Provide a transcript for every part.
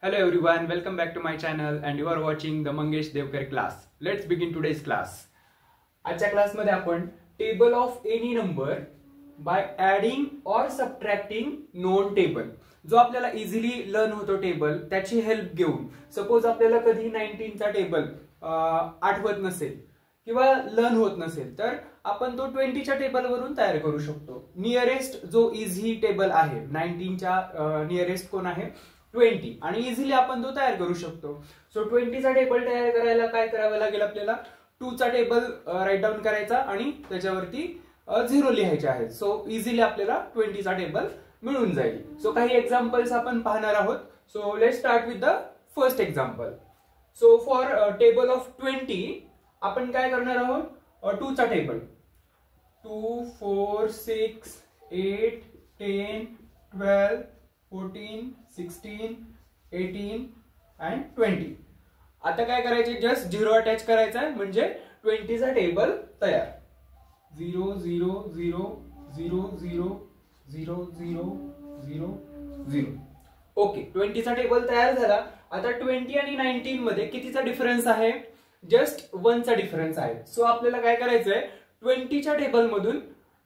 Hello everyone, welcome back to my channel and you are watching the Mangesh Devkar class. Let's begin today's class. आजच्या क्लासमध्ये आपण table of any number by adding और subtracting non table जो आपल्याला easily learn होतो table त्याची help घेऊन suppose आपल्याला कधी 19 चा टेबल आठवत नसेल किंवा लर्न होत नसेल तर आपण तो 20 च्या टेबल वरून तयार करू शकतो. नियरेस्ट जो इझी टेबल आहे 19 च्या नियरेस्ट कोण आहे 20 आणि इझिली आपण तो तयार करू शकतो. सो 20 चा टेबल तयार करायला काय करावं लागेल आपल्याला 2 चा टेबल राईट डाऊन करायचा आणि त्याच्यावरती 0 लिहायचे आहेत. सो इझिली आपल्याला 20 चा टेबल मिळून जाईल. सो काही एक्झाम्पल्स आपण पाहणार आहोत. So let's start with the first example. So for table of 20 आपण काय करणार आहोत 2 चा टेबल 2, 4, 6, 8, 10, 12, 14, 16, 18 and 20. आता काय करायचे जस्ट 0 अटॅच करायचा आहे म्हणजे 20 चा टेबल तयार. 0 0 0 0 0 0 0 0 0. ओके 20 चा टेबल तयार झाला. आता 20 आणि 19 मध्ये कितीचा डिफरन्स आहे जस्ट 1 चा डिफरन्स आहे. सो आपल्याला काय करायचंय 20 च्या टेबल मधून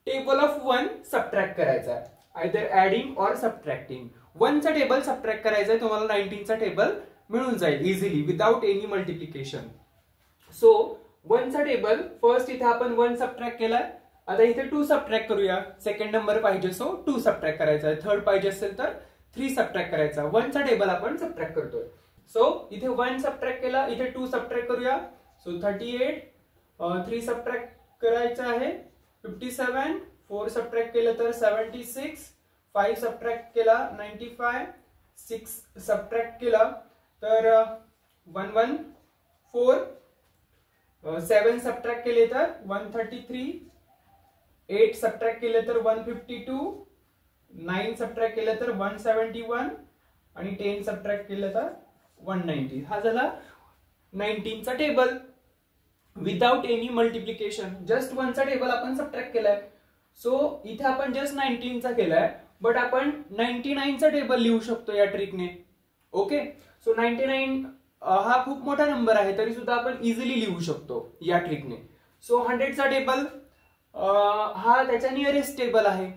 टेबल ऑफ 1 सबट्रॅक्ट करायचा आहे. आयदर ऍडिंग और सबट्रॅक्टिंग. 1 चा टेबल सबट्रॅक्ट करायचा आहे तुम्हाला 19 चा टेबल मिळून जाईल easily without any multiplication. So 1 चा टेबल फर्स्ट इथे आपण 1 सबट्रॅक्ट केलाय. आता इथे 2 सबट्रॅक्ट करूया. सेकंड नंबर पाहिजे सो 2 सबट्रॅक्ट करायचा आहे. थर्ड पाहिजे असेल तर 3 सबट्रॅक्ट करायचा. 1 चा टेबल आपण सबट्रॅक्ट करतोय. सो इथे 1 सबट्रॅक्ट केला इथे 2 सबट्रॅक्ट करूया. सो 38 3 सबट्रॅक्ट करायचं आहे 57. 4 सबट्रॅक्ट केलं तर 76. 5 सबट्रॅक्ट केला 95. 6 सबट्रॅक्ट केला तर 114. 7 सबट्रॅक्ट केले तर 133. 8 सबट्रॅक्ट केले तर 152. 9 सबट्रॅक्ट केलं तर 171 आणि 10 सबट्रॅक्ट केलं तर 190. हा झाला 19 चा table without any multiplication. Just 1 चा टेबल आपण सबट्रॅक्ट केलाय. सो इथे आपण जस्ट 19 चा केलाय बट आपण 99 चा टेबल लिहू शकतो या ट्रिकने. ओके सो 99 हा खूप मोठा नंबर आहे तरी सुद्धा आपण इझिली लिहू शकतो या ट्रिकने. सो 100 चा टेबल हा त्याच्या नियरेस्ट टेबल आहे.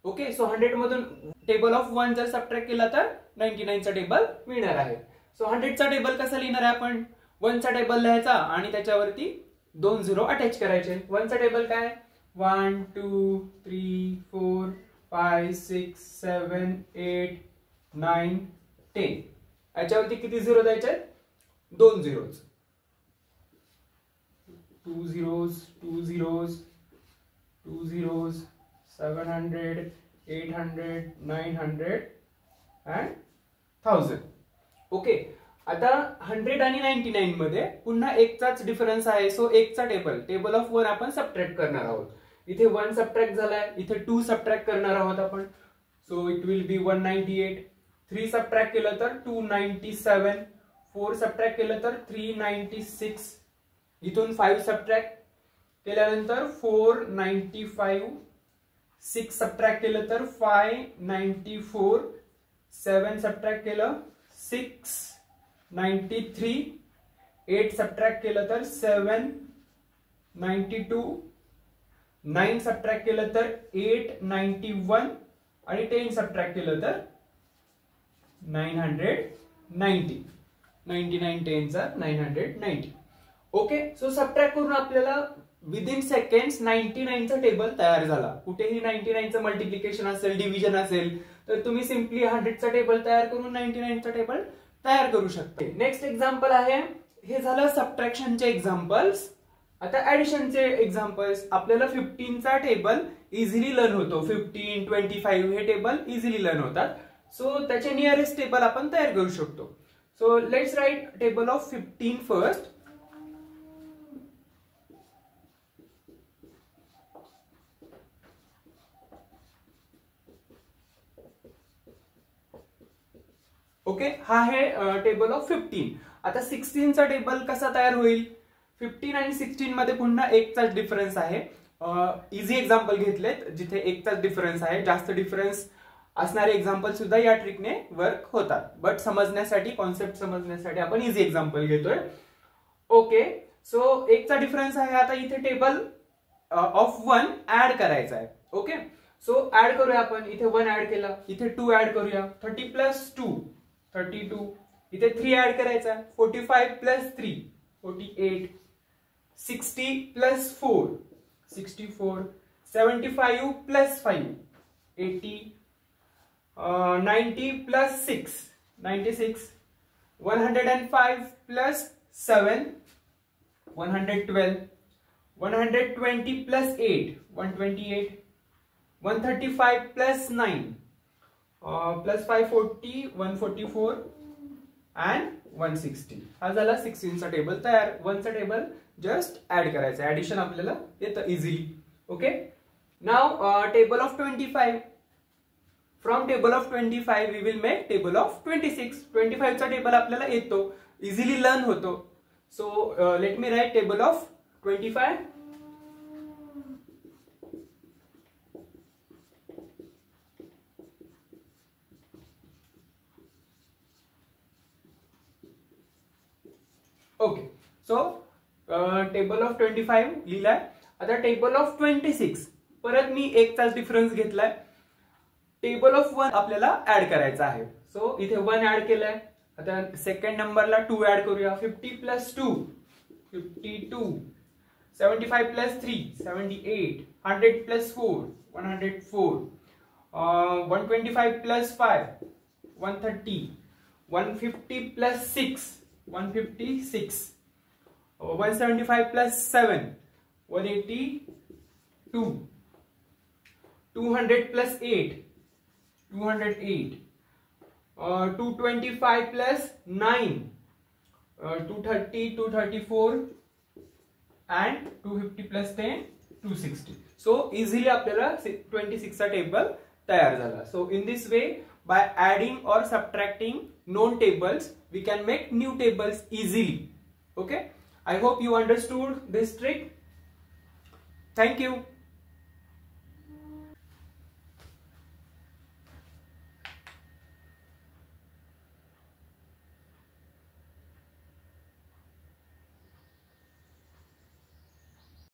ओके सो 100 मधून टेबल ऑफ 1 जर सबट्रॅक्ट केला तर 99 चा टेबल मिळणार आहे. सो 100 चा टेबल कसा लिहिणार आहे आपण 1 चा टेबल लिहायचा आणि त्याच्यावरती 2 0 अटॅच करायचे. 1 चा टेबल काय 1 2 3 4 5 6 7 8 9 10. याच्यावरती किती 0 द्यायचे 2 zeros. 2 zeros 2 zeros 2 zeros 700 800 900 and 1000. Okay आता 100 आणि 99 मध्ये पुन्हा 1 चाच डिफरन्स आहे. सो 1 चा टेबल ऑफ 1 आपण सबट्रॅक्ट करणार आहोत. इथे 1 सबट्रॅक्ट झालाय इथे 2 सबट्रॅक्ट करणार आहोत आपण. So it will be 198. 3 subtract केलं तर 297. 4 सबट्रॅक्ट केलं तर 396. इथून 5 सबट्रॅक्ट केल्यानंतर 495. 6 सबट्रॅक्ट केलं तर 594. 7 सबट्रॅक्ट केलं 693. 8 सबट्रॅक्ट केलं तर 792. 9 सबट्रॅक्ट केलं तर 891 आणि 10 सबट्रॅक्ट केलं तर 990. 99 10 चा 990. ओके सो सबट्रॅक्ट करून आपल्याला विदिन सेकंड्स 99 चा टेबल तयार झाला. कुठेही 99 चं मल्टिप्लिकेशन असेल डिव्हिजन असेल तर तुम्ही सिम्पली 100 चा टेबल तयार करून 99 चा टेबल तयार करू शकता. नेक्स्ट एक्झाम्पल आहे हे झालं सबट्रॅक्शनचे एक्झाम्पल्स. आता ऍडिशनचे एक्झाम्पल्स आपल्याला 15 चा टेबल इझिली लर्न होतो. 15 25 हे टेबल इझिली लर्न होतात. सो त्याचे नियरेस्ट टेबल आपण तयार करू शकतो. So let's write table of 15 first. Okay हा आहे टेबल ऑफ 15. आता 16 चा टेबल कसा तयार होईल 15 आणि 16 मध्ये पुन्हा 1 चाच डिफरन्स आहे. इझी एक्झाम्पल घेतलेत जिथे 1 चाच डिफरन्स आहे. जास्त डिफरन्स असणारे एक्झाम्पल सुद्धा या ट्रिकने वर्क होतात. बट समजण्यासाठी, कॉन्सेप्ट समजण्यासाठी आपण इझी एक्झाम्पल घेतोय. ओके, सो एकचा डिफरन्स आहे. आता इथे टेबल ऑफ 1 ऍड करायचा आहे. ओके, सो ऍड करूया आपण. इथे 1 ऍड केलं, इथे 2 ऍड करूया. 30 प्लस 2 32. इथे 3 ऍड करायचा. 45 plus 3 48. 60 plus 4 64. 75 plus 5 80. 90 plus 6 96. 105 plus 7 112. 120 plus 8 128. 135 plus 9 plus 540 144 and 160. हा झाला 16 चा टेबल तयार. 1 चा टेबल जस्ट ऍड करायचा. ऍडिशन आपल्याला येतं इझिली. ओके, नाव table of 25. From table of 25 we will make table of 26. 25 चा टेबल आपल्याला येतो, इझिली लर्न होतो. So let me write table of 25. Okay, so table of 25 लिहिलाय. आता टेबल ऑफ 26 परत मी एकचाच डिफरन्स घेतलाय. टेबल ऑफ 1 आपल्याला ऍड करायचा आहे. सो इथे 1 ऍड केलाय. आता सेकंड नंबरला 2 ऍड करूया. 50 plus 2 52. 75 plus 3 78. 100 plus 4 104. 125 plus 5 130. 150 plus 6 156. 175 plus 7 182. 200 plus 8 208. 225 plus 9 230 234 and 250 plus 10 260. So easily आपल्याला 26 चा टेबल तयार झाला. So in this way, by adding or subtracting known tables, we can make new tables easily. Okay, I hope you understood this trick. Thank you.